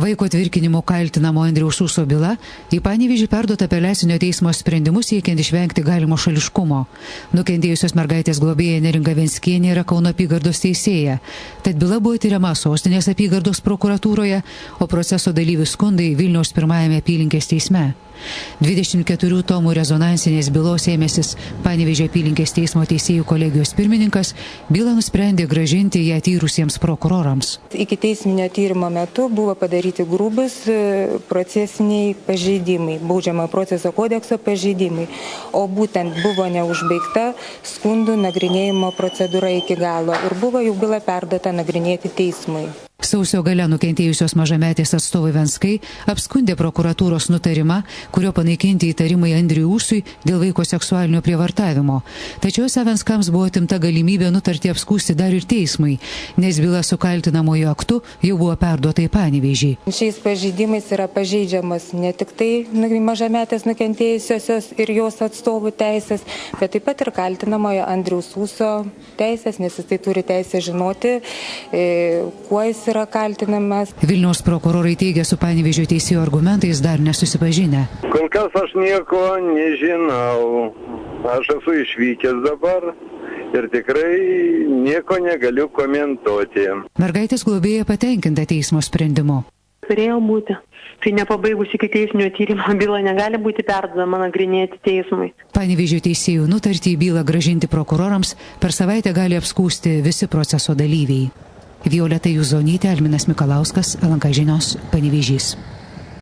Vaiko tvirkinimo kaltinamo Andriaus Ūso byla į Panevėžį perduota apeliacinio teismo sprendimus siekiant išvengti galimo šališkumo. Nukentėjusios mergaitės globėja Neringa Venskienė yra Kauno apygardos teisėja. Tad byla buvo tiriama Sostinės apygardos prokuratūroje, o proceso dalyvių skundai Vilniaus pirmajame apylinkės teisme. 24 tomų rezonansinės bylos ėmėsis Panevėžio apylinkės teismo teisėjų kolegijos pirmininkas, bylą nusprendė grąžinti ją tyrusiems prokurorams. Iki teisminio tyrimo metu buvo padaryti grubus procesiniai pažeidimai, baudžiamojo proceso kodekso pažeidimai, o būtent buvo neužbaigta skundų nagrinėjimo procedūra iki galo ir buvo jau byla perduota nagrinėti teismui. Sausio gale nukentėjusios mažametės atstovai Venskai apskundė prokuratūros nutarimą, kurio panaikinti įtarimai Andriui Ūsui dėl vaiko seksualinio prievartavimo. Tačiau Venskams buvo atimta galimybė nutarti apskųsti dar ir teismui, nes byla su kaltinamojo aktu jau buvo perduota į Panevėžį. Šiais pažeidimais yra pažeidžiamas ne tik tai mažametės nukentėjusiosios ir jos atstovų teisės, bet taip pat ir kaltinamojo Andriaus Ūso teisės, nes jis tai turi teisę žinoti, kuo jis yra kaltinamas. Vilniaus prokurorai teigia su Panevėžio teisėjų argumentais dar nesusipažinę. Kol kas aš nieko nežinau. Aš esu išvykęs dabar ir tikrai nieko negaliu komentuoti. Mergaitės globėja patenkinta teismo sprendimu. Turėjo būti. Tai nepabaigus iki teisinio tyrimo byla negali būti perduodama nagrinėti teismui. Panevėžio teisėjų nutartį bylą grąžinti prokurorams per savaitę gali apskųsti visi proceso dalyviai. Violeta Juzonytė, Alminas Mikalauskas, LNK žinios, Panevėžys.